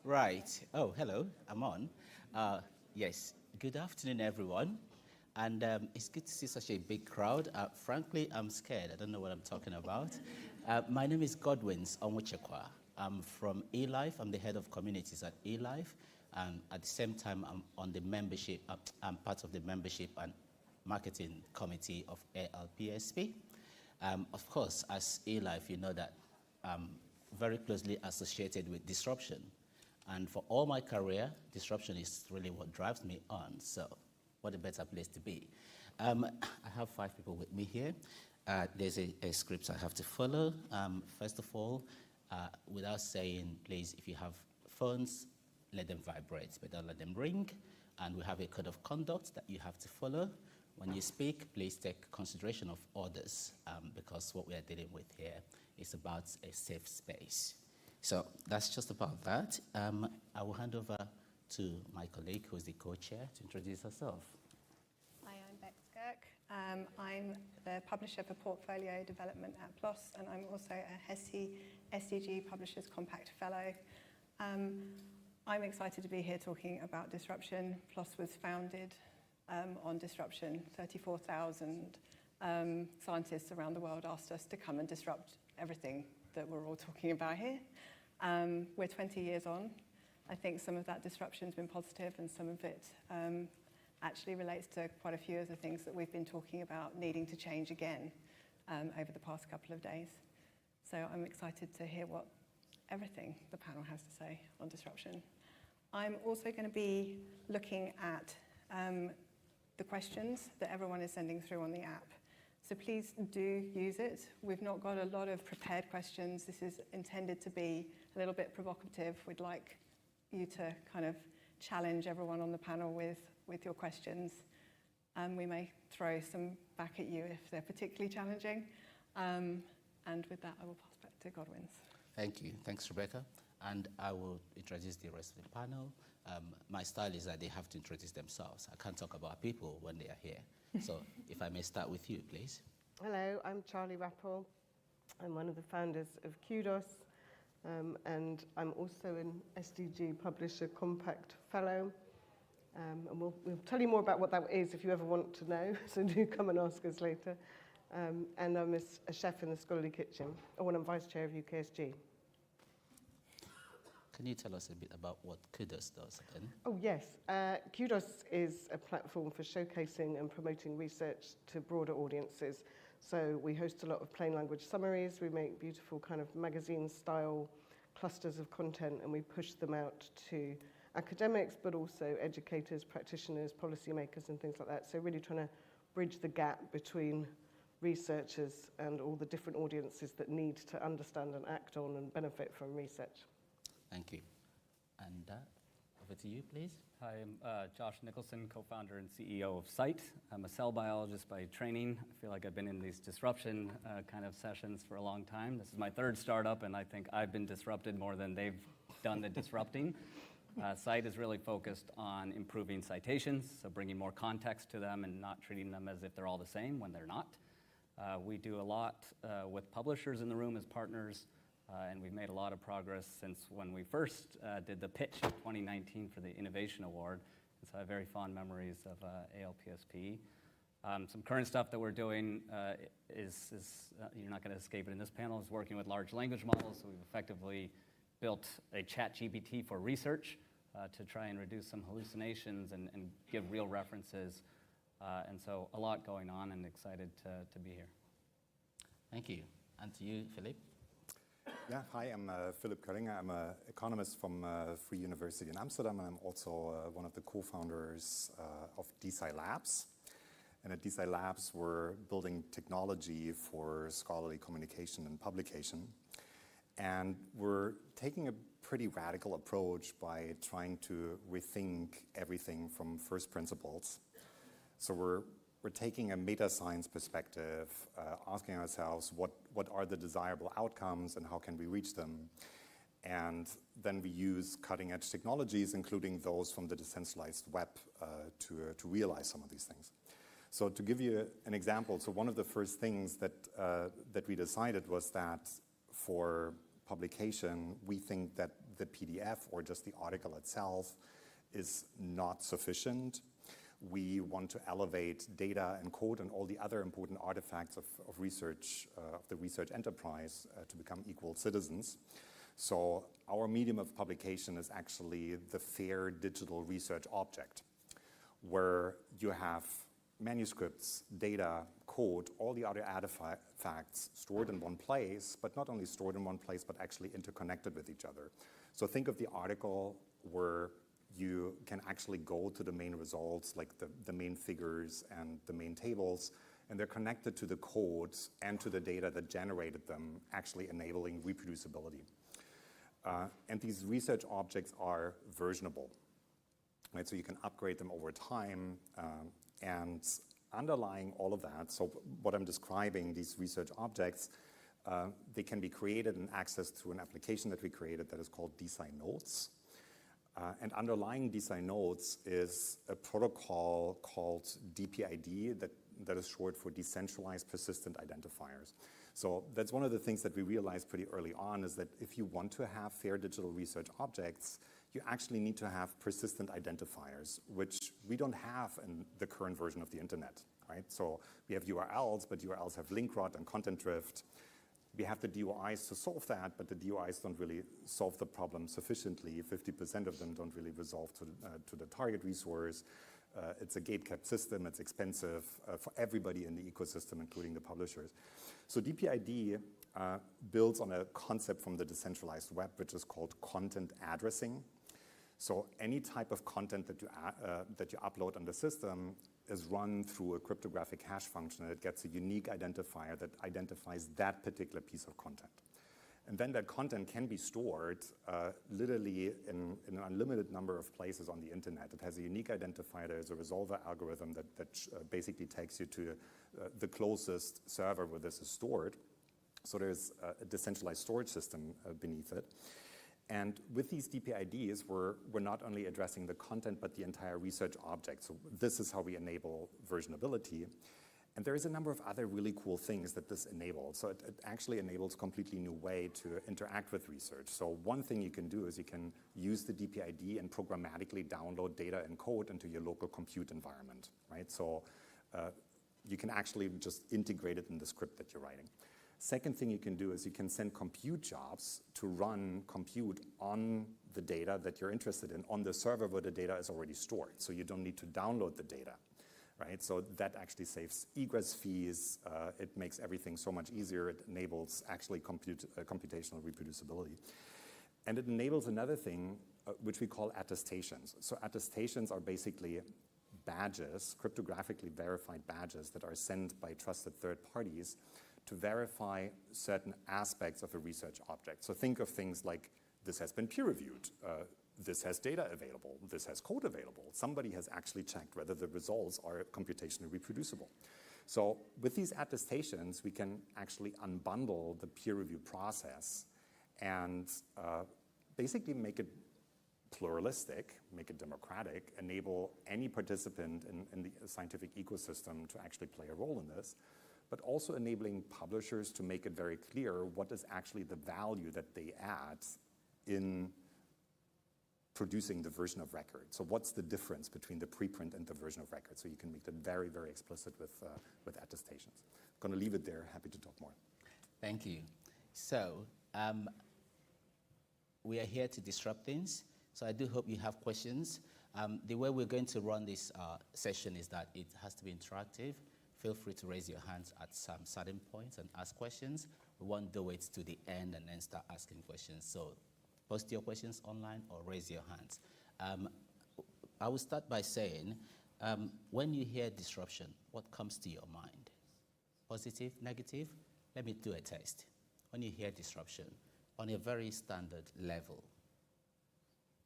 Right. Oh, hello. I'm on. Yes. Good afternoon, everyone. And it's good to see such a big crowd. Frankly, I'm scared. I don't know what I'm talking about. My name is Godwins Onwuchekwa. I'm from eLife. I'm the head of communities at eLife. And at the same time, I'm on the membership. I'm part of the membership and marketing committee of ALPSP. Of course, as eLife, you know that I'm very closely associated with disruption. And for all my career, disruption is really what drives me on. So what a better place to be. I have 5 people with me here. There's a script I have to follow. First of all, without saying, please, if you have phones, let them vibrate, but don't let them ring. And we have a code of conduct that you have to follow. When you speak, please take consideration of others, because what we are dealing with here is about a safe space. So that's just about that. I will hand over to my colleague, who is the co-chair, to introduce herself. Hi, I'm Bex Kirk. I'm the publisher for Portfolio Development at PLOS, and I'm also a HESI SDG Publishers Compact Fellow. I'm excited to be here talking about disruption. PLOS was founded on disruption. 34,000 scientists around the world asked us to come and disrupt everything that we're all talking about here. We're 20 years on. I think some of that disruption's been positive, and some of it actually relates to quite a few of the things that we've been talking about needing to change again over the past couple of days. So I'm excited to hear what everything the panel has to say on disruption. I'm also going to be looking at the questions that everyone is sending through on the app. So please do use it. We've not got a lot of prepared questions. This is intended to be a little bit provocative. We'd like you to kind of challenge everyone on the panel with your questions. We may throw some back at you if they're particularly challenging. And with that, I will pass back to Godwins. Thank you. Thanks, Rebecca. And I will introduce the rest of the panel. My style is that they have to introduce themselves. I can't talk about people when they are here. So if I may start with you, please. Hello, I'm Charlie Rappel. I'm one of the founders of Kudos, and I'm also an SDG Publisher Compact Fellow. And we'll tell you more about what that is if you ever want to know, so do come and ask us later. And I'm a chef in the Scholarly Kitchen, and I'm Vice Chair of UKSG. Can you tell us a bit about what Kudos does again? Oh, yes. Kudos is a platform for showcasing and promoting research to broader audiences. So we host a lot of plain language summaries. We make beautiful kind of magazine-style clusters of content, and we push them out to academics, but also educators, practitioners, policymakers, and things like that. So really trying to bridge the gap between researchers and all the different audiences that need to understand and act on and benefit from research. Thank you. And over to you, please. Hi, I'm Josh Nicholson, co-founder and CEO of Cite. I'm a cell biologist by training. I feel like I've been in these disruption kind of sessions for a long time. This is my 3rd startup, and I think I've been disrupted more than they've done the disrupting. Cite is really focused on improving citations, so bringing more context to them and not treating them as if they're all the same when they're not. We do a lot with publishers in the room as partners. And we've made a lot of progress since when we first did the pitch in 2019 for the Innovation Award. And so I have very fond memories of ALPSP. Some current stuff that we're doing is you're not going to escape it in this panel, is working with large language models. So we've effectively built a ChatGPT for research to try and reduce some hallucinations and give real references. And so a lot going on, and excited to be here. Thank you. And to you, Philip. Yeah, hi, I'm Philip Köllinger. I'm an economist from Free University in Amsterdam, and I'm also one of the co-founders of DeSci Labs. And at DeSci Labs, we're building technology for scholarly communication and publication. And we're taking a pretty radical approach by trying to rethink everything from first principles. So we're taking a meta science perspective, asking ourselves what are the desirable outcomes and how can we reach them. And then we use cutting edge technologies, including those from the decentralized web, to realize some of these things. So to give you an example, so one of the first things that we decided was that for publication, we think that the PDF or just the article itself is not sufficient. We want to elevate data and code and all the other important artifacts of research, of the research enterprise to become equal citizens. So our medium of publication is actually the FAIR digital research object, where you have manuscripts, data, code, all the other artifacts stored in one place, but not only stored in one place, but actually interconnected with each other. So think of the article where you can actually go to the main results, like the main figures and the main tables, and they're connected to the codes and to the data that generated them, actually enabling reproducibility. And these research objects are versionable, right? So you can upgrade them over time, and underlying all of that, so what I'm describing, these research objects, they can be created and accessed through an application that we created that is called DeSci-Notes. And underlying DeSci-Notes is a protocol called DPID that is short for Decentralized Persistent Identifiers. So that's one of the things that we realized pretty early on, is that if you want to have FAIR digital research objects, you actually need to have persistent identifiers, which we don't have in the current version of the internet, right? So we have URLs, but URLs have link rot and content drift. We have the DOIs to solve that, but the DOIs don't really solve the problem sufficiently. 50% of them don't really resolve to the target resource. It's a gate-kept system. It's expensive for everybody in the ecosystem, including the publishers. So DPID builds on a concept from the decentralized web, which is called content addressing. So any type of content that you upload on the system is run through a cryptographic hash function, and it gets a unique identifier that identifies that particular piece of content. And then that content can be stored literally in an unlimited number of places on the internet. It has a unique identifier. There's a resolver algorithm that basically takes you to the closest server where this is stored. So there's a decentralized storage system beneath it. And with these DPIDs, we're not only addressing the content, but the entire research object. So this is how we enable versionability. And there is a number of other really cool things that this enables. So it actually enables a completely new way to interact with research. So one thing you can do is you can use the DPID and programmatically download data and code into your local compute environment, right? So you can actually just integrate it in the script that you're writing. Second thing you can do is you can send compute jobs to run compute on the data that you're interested in on the server where the data is already stored. So you don't need to download the data, right? So that actually saves egress fees. It makes everything so much easier. It enables actually computational reproducibility. And it enables another thing, which we call attestations. So attestations are basically badges, cryptographically verified badges that are sent by trusted third parties to verify certain aspects of a research object. So think of things like, this has been peer-reviewed, this has data available, this has code available. Somebody has actually checked whether the results are computationally reproducible. So with these attestations, we can actually unbundle the peer review process and basically make it pluralistic, make it democratic, enable any participant in the scientific ecosystem to actually play a role in this, but also enabling publishers to make it very clear what is actually the value that they add in producing the version of record. So what's the difference between the preprint and the version of record? So you can make that very, very explicit with attestations. I'm going to leave it there. Happy to talk more. Thank you. So we are here to disrupt things. So I do hope you have questions. The way we're going to run this session is that it has to be interactive. Feel free to raise your hands at some certain points and ask questions. We won't do it to the end and then start asking questions. So post your questions online or raise your hands. I will start by saying, when you hear disruption, what comes to your mind? Positive, negative? Let me do a test. When you hear disruption, on a very standard level,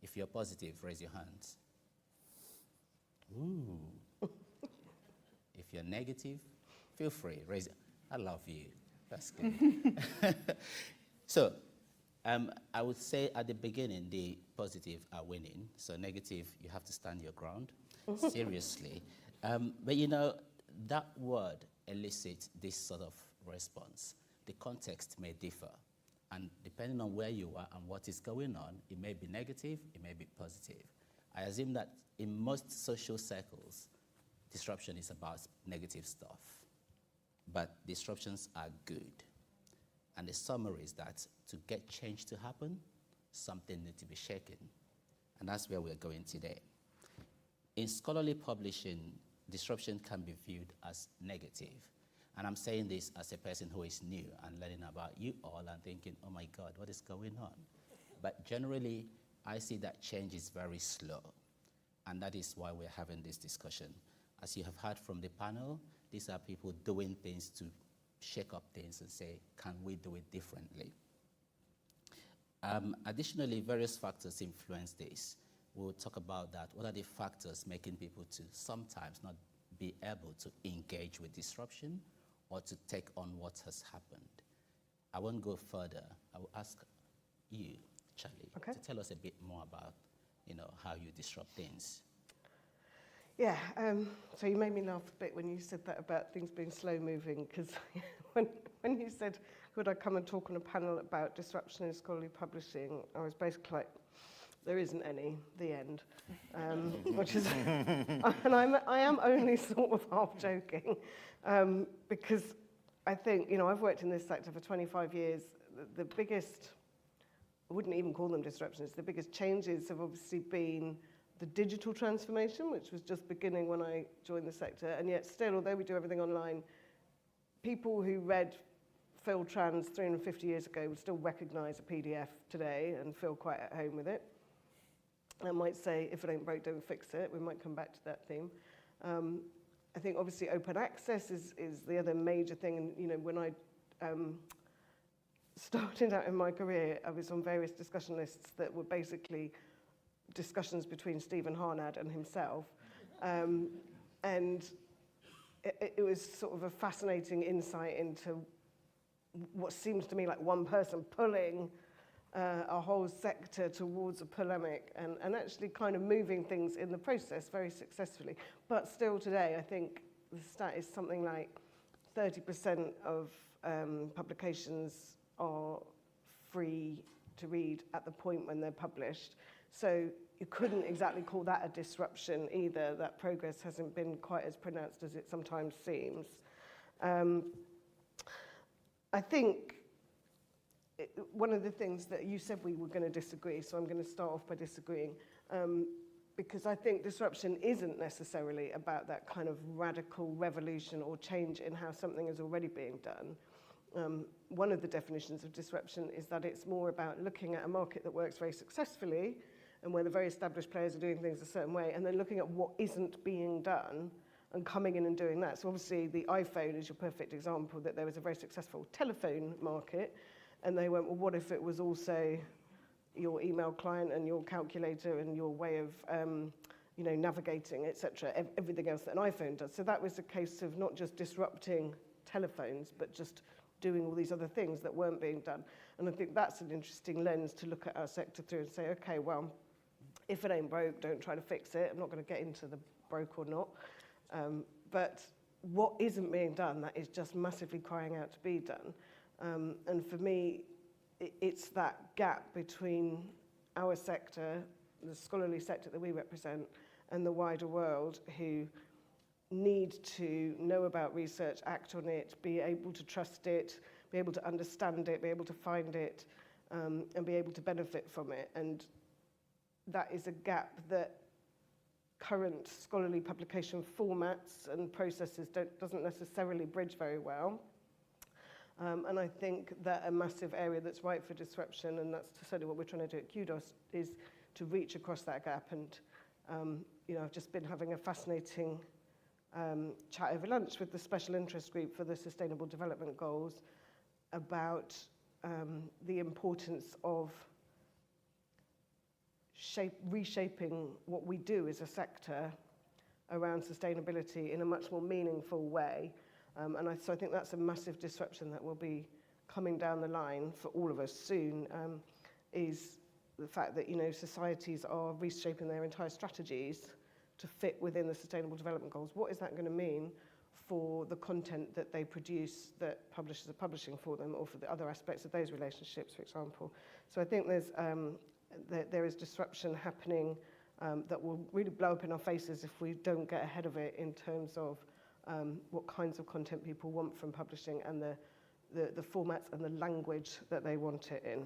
if you're positive, raise your hands. Ooh. If you're negative, feel free, raise it. I love you. That's good. So I would say at the beginning, the positive are winning. So negative, you have to stand your ground, seriously. But you know, that word elicits this sort of response. The context may differ. And depending on where you are and what is going on, it may be negative, it may be positive. I assume that in most social circles, disruption is about negative stuff, but disruptions are good. And the summary is that to get change to happen, something needs to be shaken. And that's where we're going today. In scholarly publishing, disruption can be viewed as negative. And I'm saying this as a person who is new and learning about you all and thinking, oh my God, what is going on? But generally, I see that change is very slow. And that is why we're having this discussion. As you have heard from the panel, these are people doing things to shake up things and say, can we do it differently? Additionally, various factors influence this. We'll talk about that. What are the factors making people to sometimes not be able to engage with disruption or to take on what has happened? I won't go further. I will ask you, Charlie, Okay. to tell us a bit more about, how you disrupt things. Yeah, so you made me laugh a bit when you said that about things being slow moving, because when you said, could I come and talk on a panel about disruption in scholarly publishing, I was basically like, there isn't any, the end, which is, and I am only sort of half joking, because I think, I've worked in this sector for 25 years. The biggest, I wouldn't even call them disruptions, the biggest changes have obviously been the digital transformation, which was just beginning when I joined the sector, and yet still, although we do everything online, people who read Phil Trans 350 years ago would still recognise a PDF today and feel quite at home with it. I might say, if it ain't broke, don't fix it. We might come back to that theme. I think obviously open access is the other major thing. And when I started out in my career, I was on various discussion lists that were basically discussions between Stephen Harnad and himself. And it was sort of a fascinating insight into what seems to me like one person pulling a whole sector towards a polemic and actually kind of moving things in the process very successfully. But still today, I think the stat is something like 30% of publications are free to read at the point when they're published. So you couldn't exactly call that a disruption either. That progress hasn't been quite as pronounced as it sometimes seems. I think one of the things that you said we were going to disagree, so I'm going to start off by disagreeing, because I think disruption isn't necessarily about that kind of radical revolution or change in how something is already being done. One of the definitions of disruption is that it's more about looking at a market that works very successfully and where the very established players are doing things a certain way, and then looking at what isn't being done and coming in and doing that. So obviously the iPhone is your perfect example, that there was a very successful telephone market, and they went, well, what if it was also your email client and your calculator and your way of navigating, etc., everything else that an iPhone does. So that was a case of not just disrupting telephones, but just doing all these other things that weren't being done. And I think that's an interesting lens to look at our sector through and say, okay, well, if it ain't broke, don't try to fix it. I'm not going to get into the broke or not. But what isn't being done, that is just massively crying out to be done. And for me, it's that gap between our sector, the scholarly sector that we represent, and the wider world, who need to know about research, act on it, be able to trust it, be able to understand it, be able to find it, and be able to benefit from it. And that is a gap that current scholarly publication formats and processes doesn't necessarily bridge very well. And I think that a massive area that's ripe for disruption, and that's certainly what we're trying to do at Kudos, is to reach across that gap. And I've just been having a fascinating chat over lunch with the Special Interest Group for the Sustainable Development Goals about the importance of reshaping what we do as a sector around sustainability in a much more meaningful way. So I think that's a massive disruption that will be coming down the line for all of us soon, is the fact that societies are reshaping their entire strategies to fit within the Sustainable Development Goals. What is that going to mean? for the content that they produce that publishers are publishing for them, or for the other aspects of those relationships, for example. So I think there is disruption happening that will really blow up in our faces if we don't get ahead of it in terms of what kinds of content people want from publishing and the formats and the language that they want it in.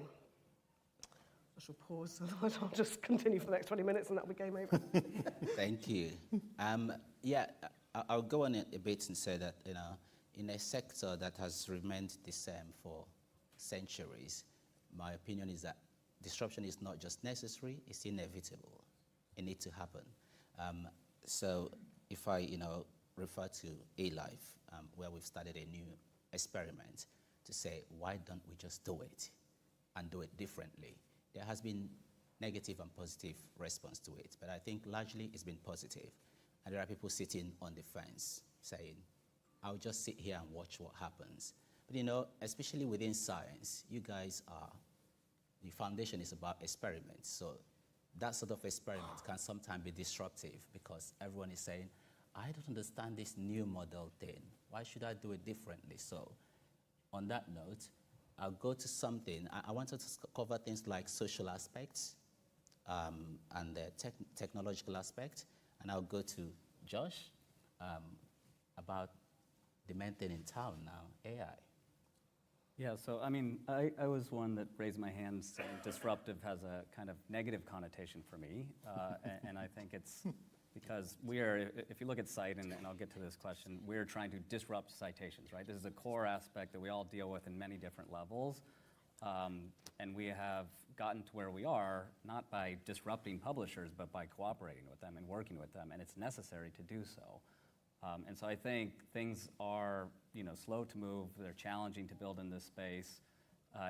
I shall pause, otherwise I'll just continue for the next 20 minutes and that'll be game over. Thank you. Yeah, I'll go on a bit and say that, in a sector that has remained the same for centuries, my opinion is that disruption is not just necessary, it's inevitable. It needs to happen. So if I, refer to A-Life, where we've started a new experiment to say, why don't we just do it and do it differently? There has been negative and positive response to it, but I think largely it's been positive. And there are people sitting on the fence saying, I'll just sit here and watch what happens. But especially within science, you guys the foundation is about experiments. So that sort of experiment can sometimes be disruptive because everyone is saying, I don't understand this new model thing. Why should I do it differently? So on that note, I'll go to something. I wanted to cover things like social aspects and the technological aspect. And I'll go to Josh about the main thing in town now, AI. Yeah, so I mean, I was one that raised my hand saying disruptive has a kind of negative connotation for me. And I think it's because if you look at Cite, and I'll get to this question, we're trying to disrupt citations, right? This is a core aspect that we all deal with in many different levels. And we have gotten to where we are, not by disrupting publishers, but by cooperating with them and working with them, and it's necessary to do so. And so I think things are, slow to move. They're challenging to build in this space.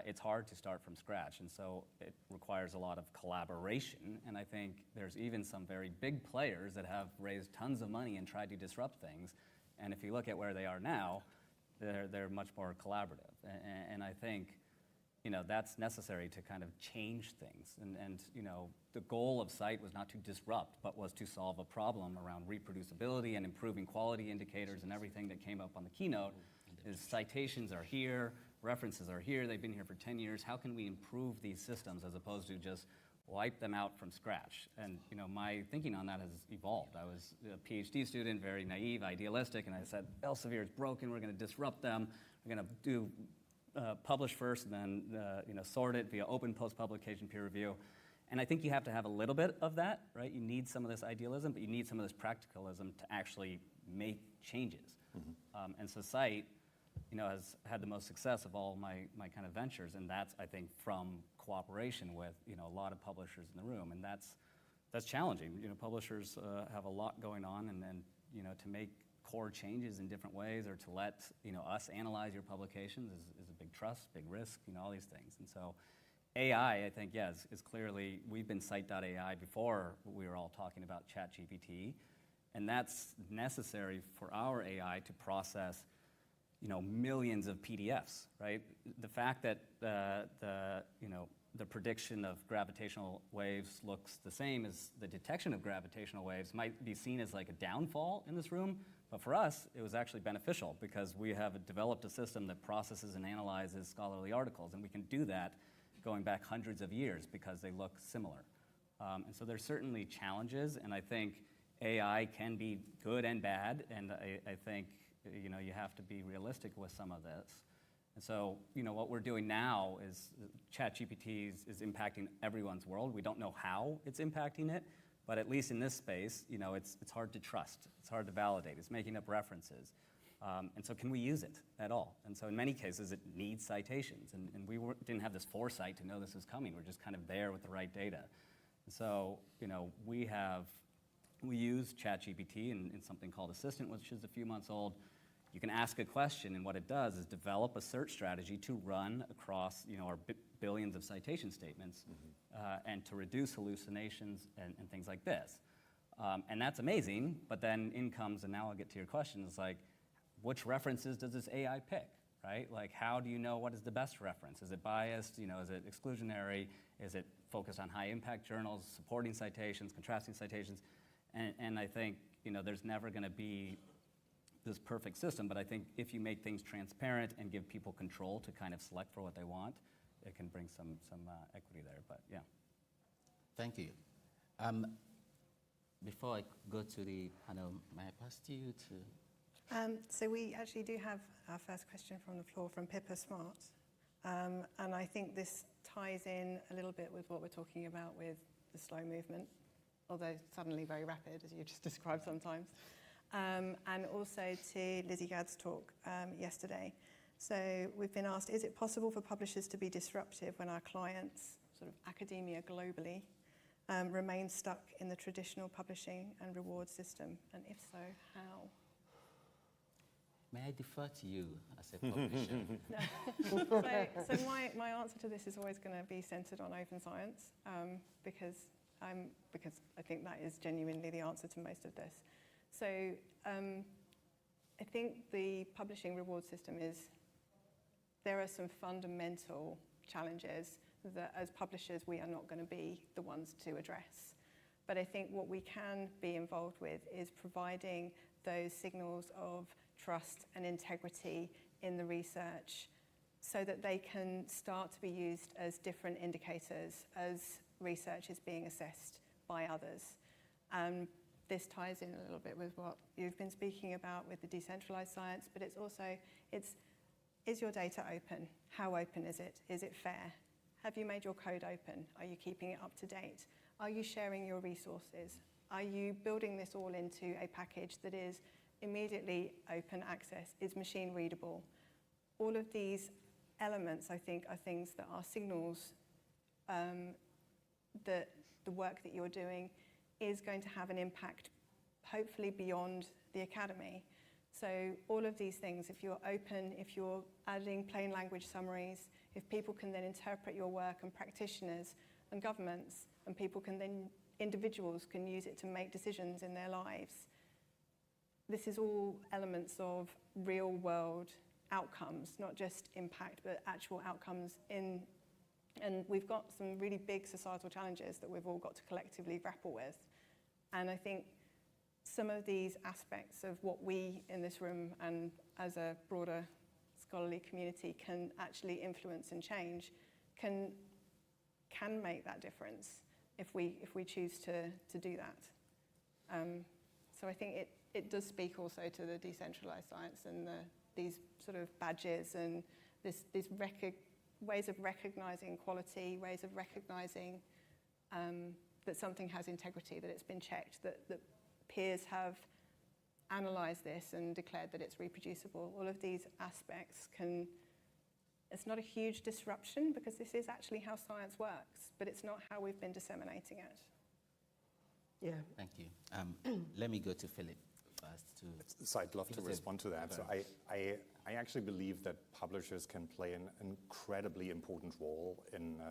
It's hard to start from scratch, and so it requires a lot of collaboration. And I think there's even some very big players that have raised tons of money and tried to disrupt things. And if you look at where they are now, they're much more collaborative. And I think, that's necessary to kind of change things. And the goal of Cite was not to disrupt, but was to solve a problem around reproducibility and improving quality indicators, and everything that came up on the keynote is citations are here, references are here, they've been here for 10 years. How can we improve these systems as opposed to just wipe them out from scratch? And my thinking on that has evolved. I was a PhD student, very naive, idealistic, and I said, Elsevier is broken, we're going to disrupt them, we're going to do publish first and then sort it via open post-publication peer review. And I think you have to have a little bit of that, right? You need some of this idealism, but you need some of this practicalism to actually make changes. Mm-hmm. And so Cite, has had the most success of all my kind of ventures, and that's, I think, from cooperation with, a lot of publishers in the room, and that's challenging. Publishers have a lot going on, and to make core changes in different ways, or to let us analyze your publications is a big trust, big risk, all these things. And so AI, I think, is clearly, we've been Cite.ai before we were all talking about ChatGPT, and that's necessary for our AI to process millions of PDFs, right? The fact that the prediction of gravitational waves looks the same as the detection of gravitational waves might be seen as like a downfall in this room, but for us, it was actually beneficial because we have developed a system that processes and analyzes scholarly articles, and we can do that going back hundreds of years because they look similar. And so there's certainly challenges, and I think AI can be good and bad, and I think you have to be realistic with some of this. And so, what we're doing now is ChatGPT is impacting everyone's world. We don't know how it's impacting it, but at least in this space, it's hard to trust. It's hard to validate. It's making up references. And so can we use it at all? And so in many cases, it needs citations. And we didn't have this foresight to know this was coming. We're just kind of there with the right data. And so, we use ChatGPT in something called Assistant, which is a few months old. You can ask a question, and what it does is develop a search strategy to run across our billions of citation statements, and to reduce hallucinations and things like this. And that's amazing, but then in comes, and now I'll get to your question, is like, which references does this AI pick, right? Like, how do you know what is the best reference? Is it biased? Is it exclusionary? Is it focused on high-impact journals, supporting citations, contrasting citations? And I think, there's never going to be this perfect system, but I think if you make things transparent and give people control to kind of select for what they want, it can bring some equity there, but yeah. Thank you. Before I go to the panel, may I pass to you to... So we actually do have our first question from the floor from Pippa Smart. And I think this ties in a little bit with what we're talking about with the slow movement, although suddenly very rapid, as you just described sometimes. And also to Lizzie Gadd's talk yesterday. So we've been asked, is it possible for publishers to be disruptive when our clients, sort of academia globally, remain stuck in the traditional publishing and reward system? And if so, how? May I defer to you as a publisher? So my answer to this is always going to be centred on open science, because I think that is genuinely the answer to most of this. So I think the publishing reward system there are some fundamental challenges that as publishers we are not going to be the ones to address. But I think what we can be involved with is providing those signals of trust and integrity in the research so that they can start to be used as different indicators as research is being assessed by others. This ties in a little bit with what you've been speaking about with the decentralized science, but it's also, is your data open? How open is it? Is it fair? Have you made your code open? Are you keeping it up to date? Are you sharing your resources? Are you building this all into a package that is immediately open access, is machine readable? All of these elements, I think, are things that are signals that the work that you're doing is going to have an impact, hopefully beyond the academy. So all of these things, if you're open, if you're adding plain language summaries, if people can then interpret your work, and practitioners and governments, and people can then, individuals can use it to make decisions in their lives. This is all elements of real world outcomes, not just impact, but actual outcomes and we've got some really big societal challenges that we've all got to collectively grapple with. And I think some of these aspects of what we in this room and as a broader scholarly community can actually influence and change can make that difference if we choose to do that. So I think it does speak also to the decentralized science and these sort of badges and these ways of recognizing quality, ways of recognizing that something has integrity, that it's been checked, that peers have analysed this and declared that it's reproducible. All of these aspects it's not a huge disruption because this is actually how science works, but it's not how we've been disseminating it. Yeah. Thank you. Let me go to Philip first. So I'd love to respond to that. So I actually believe that publishers can play an incredibly important role in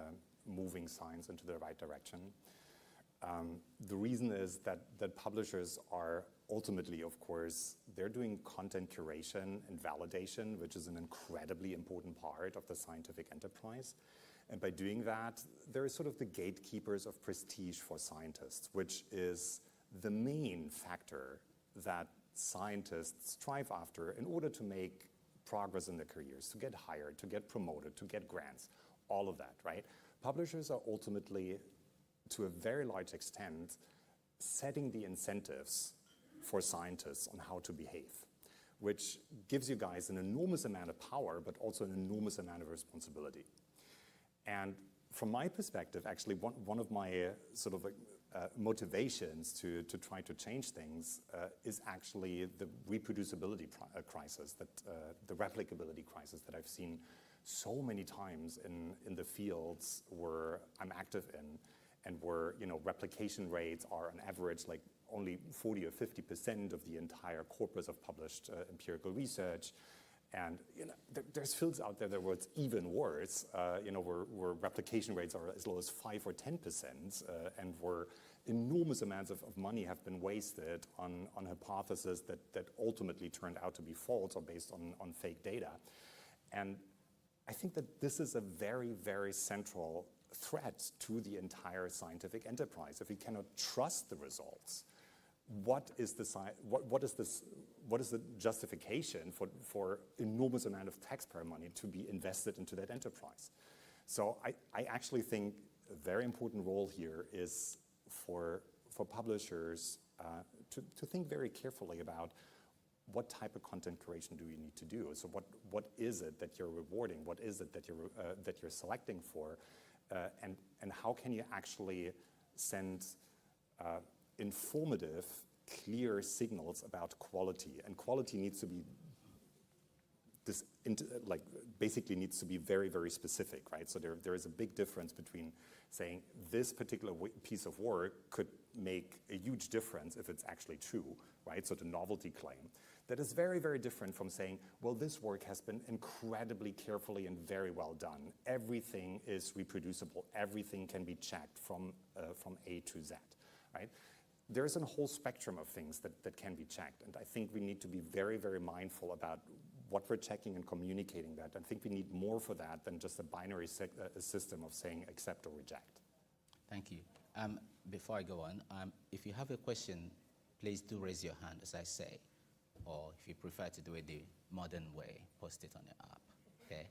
moving science into the right direction. The reason is that publishers are ultimately, of course, they're doing content curation and validation, which is an incredibly important part of the scientific enterprise. And by doing that, they're sort of the gatekeepers of prestige for scientists, which is the main factor that scientists strive after in order to make progress in their careers, to get hired, to get promoted, to get grants, all of that, right? Publishers are ultimately, to a very large extent, setting the incentives for scientists on how to behave, which gives you guys an enormous amount of power, but also an enormous amount of responsibility. And from my perspective, actually, one of my sort of motivations to try to change things is actually the reproducibility crisis, the replicability crisis that I've seen so many times in the fields where I'm active in, and where replication rates are on average like only 40 or 50% of the entire corpus of published empirical research. And there's fields out there where it's even worse, where replication rates are as low as 5 or 10%, and where enormous amounts of money have been wasted on hypotheses that ultimately turned out to be false or based on fake data. And I think that this is a very, very central threat to the entire scientific enterprise. If we cannot trust the results, what is the justification for enormous amount of taxpayer money to be invested into that enterprise? So I actually think a very important role here is for publishers to think very carefully about what type of content creation do you need to do. So what is it that you're rewarding? What is it that you're selecting for? And how can you actually send informative, clear signals about quality? And quality needs to be basically needs to be very, very specific, right? So there is a big difference between saying this particular piece of work could make a huge difference if it's actually true, right? So the novelty claim. That is very, very different from saying, well, this work has been incredibly carefully and very well done. Everything is reproducible. Everything can be checked from A to Z, right? There's a whole spectrum of things that can be checked. And I think we need to be very, very mindful about what we're checking and communicating that. I think we need more for that than just a binary system of saying accept or reject. Thank you. Before I go on, if you have a question, please do raise your hand, as I say. Or if you prefer to do it the modern way, post it on your app. Okay.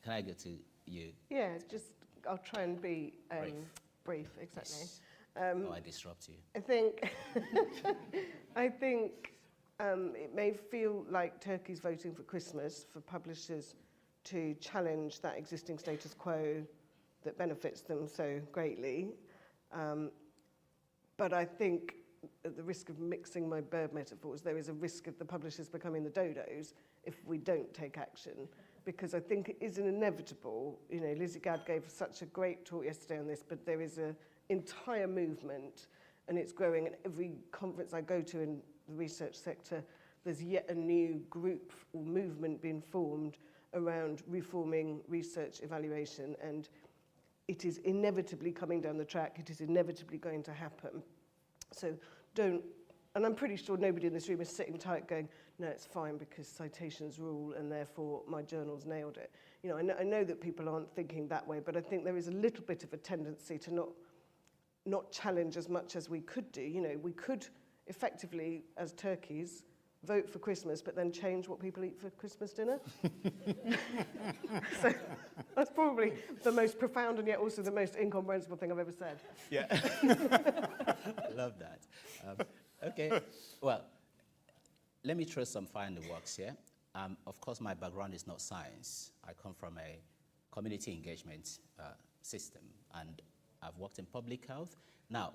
Can I go to you? Yeah, I'll try and be brief, exactly. Yes. I disrupt you. I think it may feel like Turkey's voting for Christmas for publishers to challenge that existing status quo that benefits them so greatly. But I think, at the risk of mixing my bird metaphors, there is a risk of the publishers becoming the dodos if we don't take action, because I think it is an inevitable. You know, Lizzie Gadd gave such a great talk yesterday on this, but there is an entire movement, and it's growing. And every conference I go to in the research sector, there's yet a new group or movement being formed around reforming research evaluation, and it is inevitably coming down the track. It is inevitably going to happen. So don't, and I'm pretty sure nobody in this room is sitting tight going, no, it's fine because citations rule and therefore my journal's nailed it. You know, I know that people aren't thinking that way, but I think there is a little bit of a tendency to not challenge as much as we could do. You know, we could effectively, as turkeys, vote for Christmas, but then change what people eat for Christmas dinner. So that's probably the most profound and yet also the most incomprehensible thing I've ever said. Yeah. Love that. Okay. Well, let me throw some fire in the works here. Of course, my background is not science. I come from a community engagement system, and I've worked in public health. Now,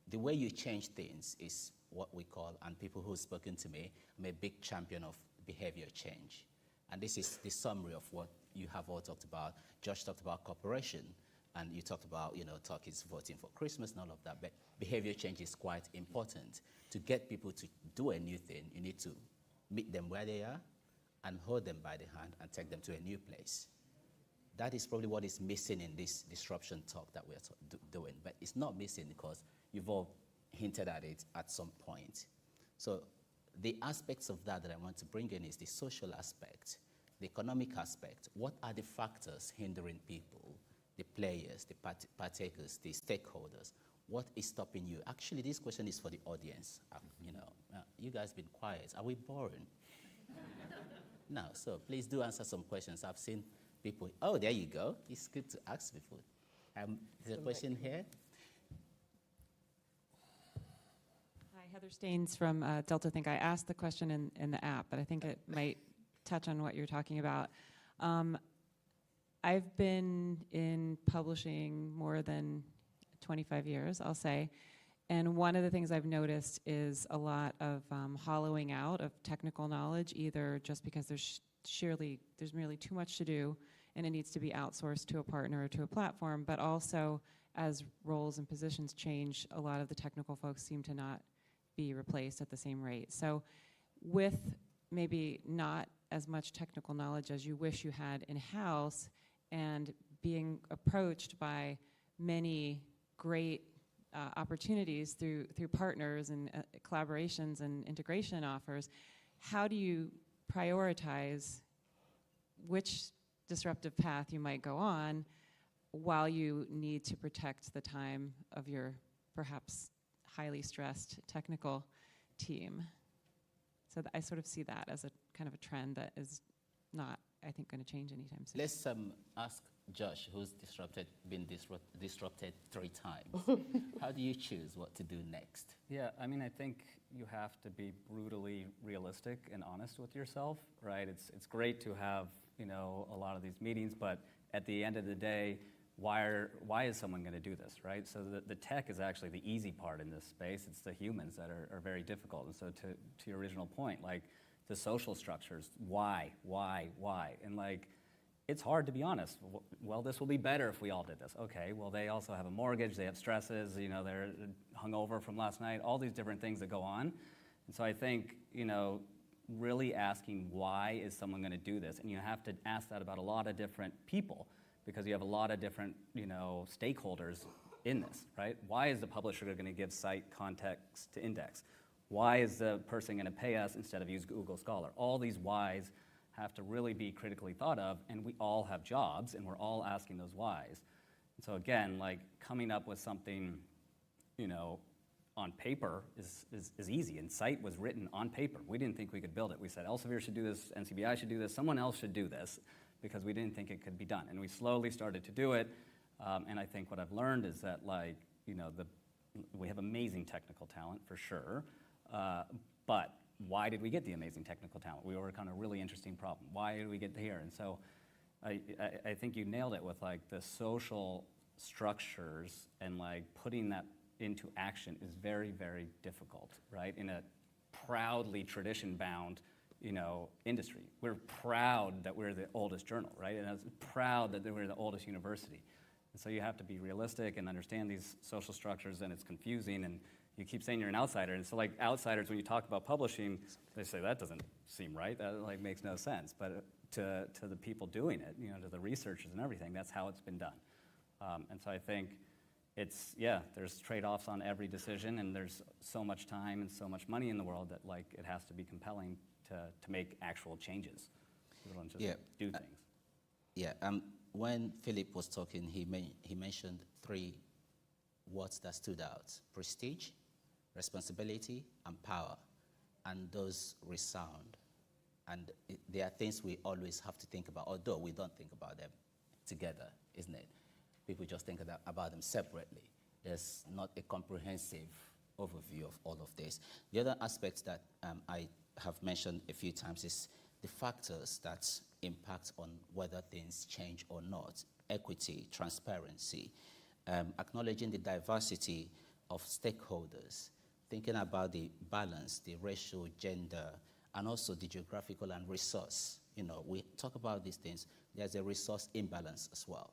the way you change things is what we call, and people who've spoken to me, I'm a big champion of behavior change. And this is the summary of what you have all talked about. Josh talked about cooperation, and you talked about, you know, turkeys voting for Christmas and all of that. But behavior change is quite important. To get people to do a new thing, you need to meet them where they are and hold them by the hand and take them to a new place. That is probably what is missing in this disruption talk that we're doing. But it's not missing because you've all hinted at it at some point. So the aspects of that I want to bring in is the social aspect, the economic aspect. What are the factors hindering people, the players, the partakers, the stakeholders? What is stopping you? Actually, this question is for the audience. You know, you guys been quiet. Are we boring? No, so please do answer some questions. I've seen people, oh, there you go. It's good to ask people. There's a question here. Heather Staines from Delta Think. I asked the question in the app, but I think it might touch on what you're talking about. I've been in publishing more than 25 years, I'll say, and one of the things I've noticed is a lot of hollowing out of technical knowledge, either just because there's merely too much to do and it needs to be outsourced to a partner or to a platform, but also as roles and positions change, a lot of the technical folks seem to not be replaced at the same rate. So with maybe not as much technical knowledge as you wish you had in-house and being approached by many great opportunities through partners and collaborations and integration offers, how do you prioritize which disruptive path you might go on while you need to protect the time of your perhaps highly stressed technical team. So I sort of see that as a kind of a trend that is not, I think, going to change anytime soon. Let's ask Josh, who's been disrupted 3 times. How do you choose what to do next? Yeah, I mean, I think you have to be brutally realistic and honest with yourself, right? It's great to have, you know, a lot of these meetings, but at the end of the day, why is someone going to do this, right? So the tech is actually the easy part in this space. It's the humans that are very difficult. And so to your original point, like the social structures, why? And like, it's hard to be honest. Well, this will be better if we all did this. Okay, well, they also have a mortgage, they have stresses, you know, they're hungover from last night, all these different things that go on. And so I think, you know, really asking why is someone going to do this? And you have to ask that about a lot of different people, because you have a lot of different, you know, stakeholders in this, right? Why is the publisher going to give site context to index? Why is the person going to pay us instead of use Google Scholar? All these whys have to really be critically thought of, and we all have jobs, and we're all asking those whys. And so again, like coming up with something, you know, on paper is easy, and Scite was written on paper. We didn't think we could build it. We said Elsevier should do this, NCBI should do this, someone else should do this, because we didn't think it could be done. And we slowly started to do it, and I think what I've learned is that, like, you know, we have amazing technical talent for sure, but why did we get the amazing technical talent? We work on a really interesting problem. Why did we get here? And so I think you nailed it with like the social structures, and like putting that into action is very, very difficult, right? In a proudly tradition-bound, you know, industry. We're proud that we're the oldest journal, right? And it's proud that we're the oldest university. And so you have to be realistic and understand these social structures, and it's confusing, and you keep saying you're an outsider. And so like outsiders, when you talk about publishing, they say that doesn't seem right, that like makes no sense. But to the people doing it, you know, to the researchers and everything, that's how it's been done. And so I think it's, yeah, there's trade-offs on every decision, and there's so much time and so much money in the world that like it has to be compelling to make actual changes. You don't just do things. Yeah, when Philip was talking, he mentioned 3 words that stood out: prestige, responsibility, and power. And those resound. And they are things we always have to think about, although we don't think about them together, isn't it? People just think about them separately. There's not a comprehensive overview of all of this. The other aspect that I have mentioned a few times is the factors that impact on whether things change or not: equity, transparency, acknowledging the diversity of stakeholders, thinking about the balance, the racial, gender, and also the geographical and resource. You know, we talk about these things. There's a resource imbalance as well.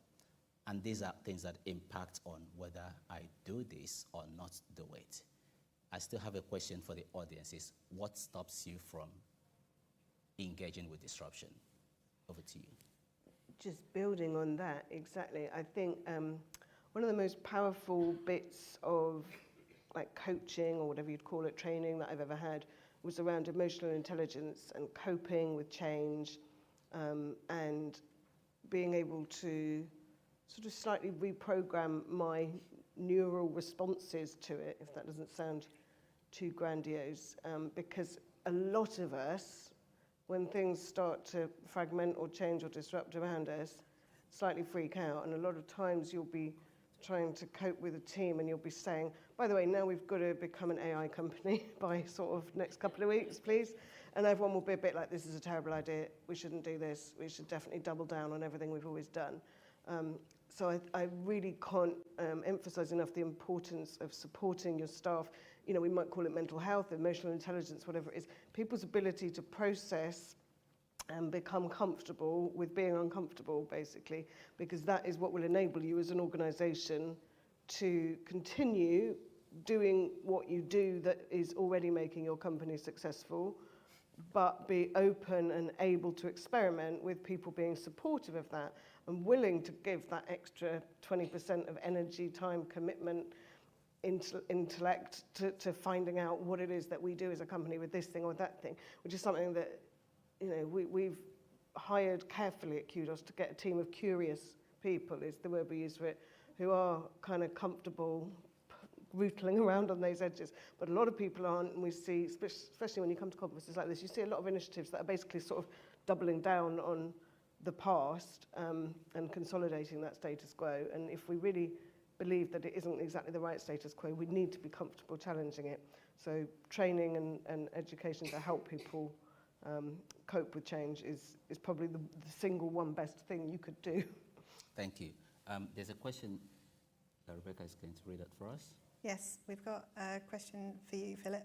And these are things that impact on whether I do this or not do it. I still have a question for the audience: is what stops you from engaging with disruption? Over to you. Just building on that, exactly. I think one of the most powerful bits of like coaching, or whatever you'd call it, training that I've ever had, was around emotional intelligence and coping with change, and being able to sort of slightly reprogram my neural responses to it, if that doesn't sound too grandiose, because a lot of us, when things start to fragment or change or disrupt around us, slightly freak out. And a lot of times you'll be trying to cope with a team, and you'll be saying, by the way, now we've got to become an AI company by sort of next couple of weeks, please. And everyone will be a bit like, this is a terrible idea, we shouldn't do this, we should definitely double down on everything we've always done. So I really can't emphasize enough the importance of supporting your staff. You know, we might call it mental health, emotional intelligence, whatever it is. People's ability to process and become comfortable with being uncomfortable, basically, because that is what will enable you as an organization to continue doing what you do that is already making your company successful, but be open and able to experiment with people being supportive of that and willing to give that extra 20% of energy, time, commitment, intellect to finding out what it is that we do as a company with this thing or that thing, which is something that, you know, we've hired carefully at Kudos to get a team of curious people, is the word we use for it, who are kind of comfortable rootling around on those edges. But a lot of people aren't, and we see, especially when you come to conferences like this, you see a lot of initiatives that are basically sort of doubling down on the past and consolidating that status quo. And if we really believe that it isn't exactly the right status quo, we need to be comfortable challenging it. So training and education to help people cope with change is probably the single one best thing you could do. Thank you. There's a question that Rebecca is going to read out for us. Yes, we've got a question for you, Philip.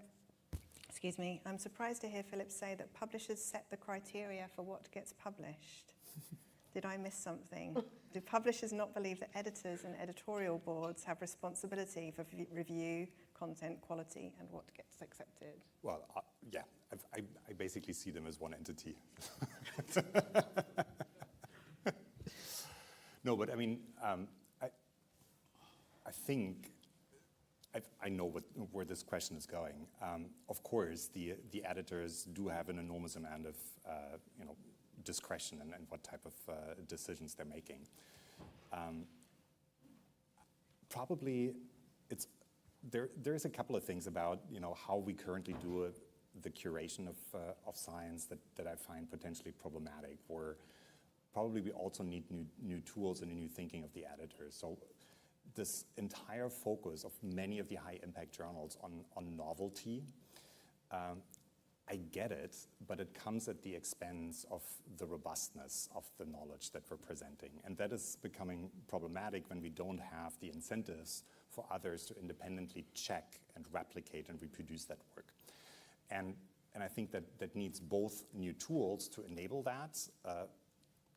Excuse me. I'm surprised to hear Philip say that publishers set the criteria for what gets published. Did I miss something? Do publishers not believe that editors and editorial boards have responsibility for review, content quality, and what gets accepted? Well, yeah, I basically see them as one entity. No, but I mean, I think I know where this question is going. Of course, the editors do have an enormous amount of discretion and what type of decisions they're making. Probably, there's a couple of things about how we currently do the curation of science that I find potentially problematic. Or probably we also need new tools and new thinking of the editors. So this entire focus of many of the high impact journals on novelty, I get it, but it comes at the expense of the robustness of the knowledge that we're presenting. And that is becoming problematic when we don't have the incentives for others to independently check and replicate and reproduce that work. And I think that needs both new tools to enable that,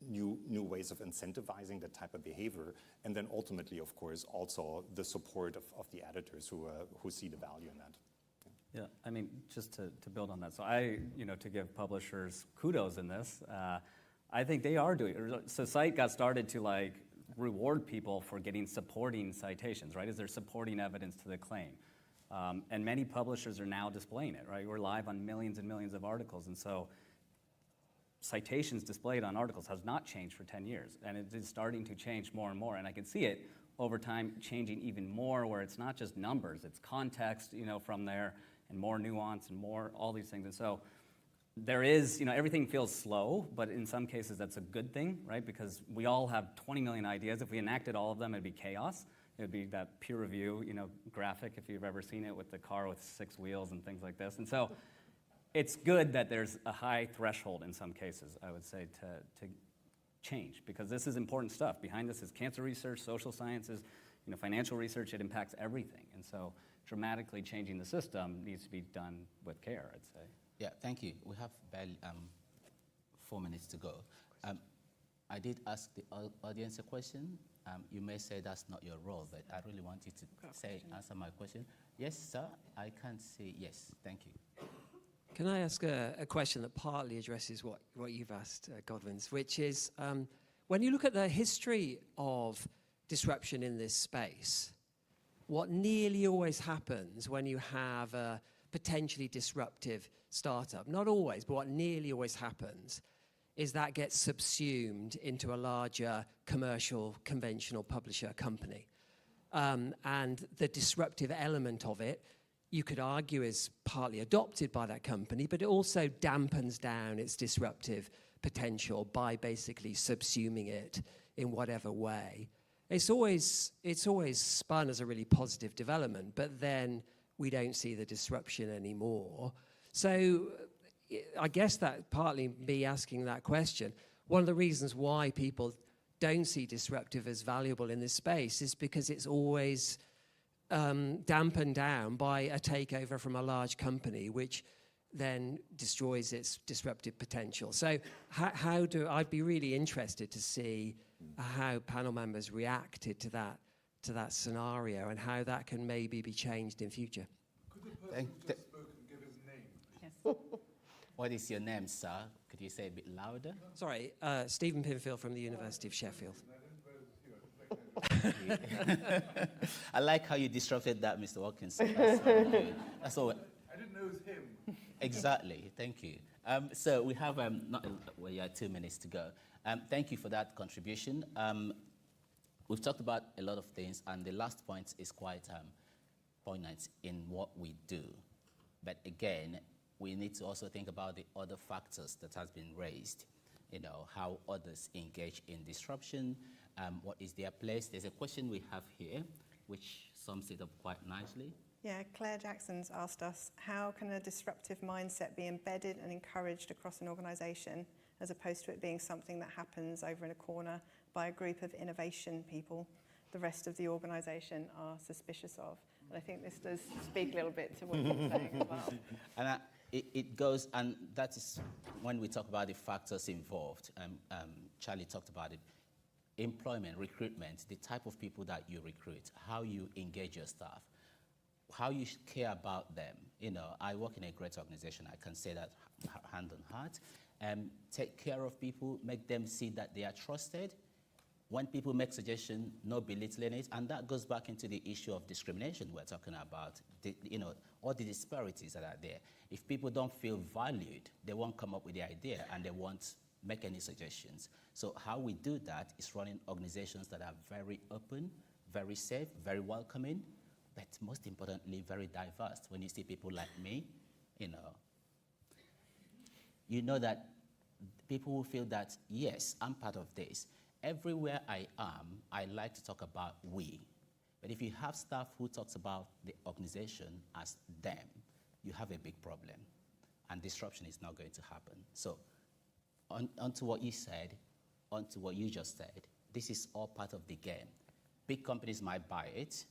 new ways of incentivizing that type of behavior, and then ultimately, of course, also the support of the editors who see the value in that. Yeah, I mean, just to build on that, so to give publishers kudos in this, I think they are doing it. So Cite got started to reward people for getting supporting citations, right? Is there supporting evidence to the claim? And many publishers are now displaying it, right? We're live on millions and millions of articles, and so citations displayed on articles has not changed for 10 years, and it is starting to change more and more, and I can see it over time changing even more, where it's not just numbers, it's context, from there, and more nuance and more all these things. And so there is, everything feels slow, but in some cases that's a good thing, right? Because we all have 20 million ideas. If we enacted all of them, it'd be chaos. It would be that peer review, graphic, if you've ever seen it, with the car with 6 wheels and things like this. And so it's good that there's a high threshold in some cases, I would say, to change, because this is important stuff. Behind this is cancer research, social sciences, financial research. It impacts everything. And so dramatically changing the system needs to be done with care, I'd say. Yeah, thank you. We have barely 4 minutes to go. I did ask the audience a question. You may say that's not your role, but I really want you to answer my question. Yes, sir, I can say yes. Thank you. Can I ask a question that partly addresses what you've asked, Godwins, which is, when you look at the history of disruption in this space, what nearly always happens when you have a potentially disruptive startup, not always, but what nearly always happens, is that gets subsumed into a larger commercial, conventional publisher company. And the disruptive element of it, you could argue, is partly adopted by that company, but it also dampens down its disruptive potential by basically subsuming it in whatever way. It's always spun as a really positive development, but then we don't see the disruption anymore. So I guess that partly me asking that question, one of the reasons why people don't see disruptive as valuable in this space is because it's always dampened down by a takeover from a large company, which then destroys its disruptive potential. So I'd be really interested to see how panel members reacted to that scenario and how that can maybe be changed in future. Could the person who just spoke and give his name? Yes. What is your name, sir? Could you say a bit louder? Sorry, Stephen Pinfield from the University of Sheffield. I like how you disrupted that, Mr. Watkins. That's all. I didn't know it was him. Exactly. Thank you. So we have 2 minutes to go. Thank you for that contribution. We've talked about a lot of things, and the last point is quite poignant in what we do. But again, we need to also think about the other factors that has been raised. You know, how others engage in disruption, what is their place. There's a question we have here, which sums it up quite nicely. Yeah, Claire Jackson's asked us, how can a disruptive mindset be embedded and encouraged across an organisation as opposed to it being something that happens over in a corner by a group of innovation people the rest of the organisation are suspicious of? And I think this does speak a little bit to what you're saying as well. And it goes, and that is when we talk about the factors involved. Charlie talked about it. Employment, recruitment, the type of people that you recruit, how you engage your staff, how you care about them. You know, I work in a great organization. I can say that hand on heart. Take care of people, make them see that they are trusted. When people make suggestions, no belittling it. And that goes back into the issue of discrimination we're talking about, all the disparities that are there. If people don't feel valued, they won't come up with the idea and they won't make any suggestions. So how we do that is running organizations that are very open, very safe, very welcoming, but most importantly, very diverse. When you see people like me, you know that people will feel that, yes, I'm part of this. Everywhere I am, I like to talk about we. But if you have staff who talks about the organization as them, you have a big problem. And disruption is not going to happen. So onto what you said, onto what you just said, this is all part of the game. Big companies might buy it,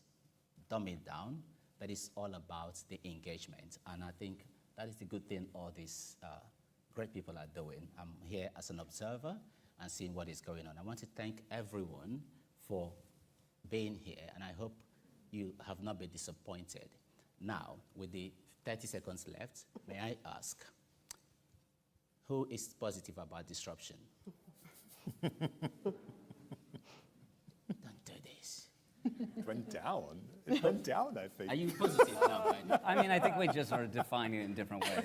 dumb it down, but it's all about the engagement. And I think that is the good thing all these great people are doing. I'm here as an observer and seeing what is going on. I want to thank everyone for being here, and I hope you have not been disappointed. Now, with the 30 seconds left, may I ask, who is positive about disruption? Don't do this. It went down. It went down, I think. Are you positive now, Brandon? I mean, I think we just are defining it in different ways.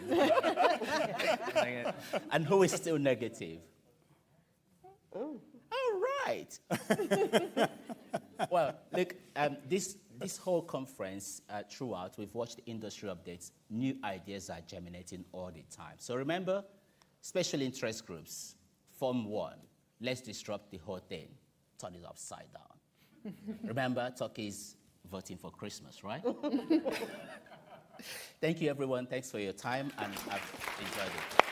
And who is still negative? All right. Well, look, this whole conference, throughout, we've watched the industry updates. New ideas are germinating all the time. So remember, special interest groups, form one. Let's disrupt the whole thing. Turn it upside down. Remember, Turkey's voting for Christmas, right? Thank you, everyone. Thanks for your time, and I've enjoyed it.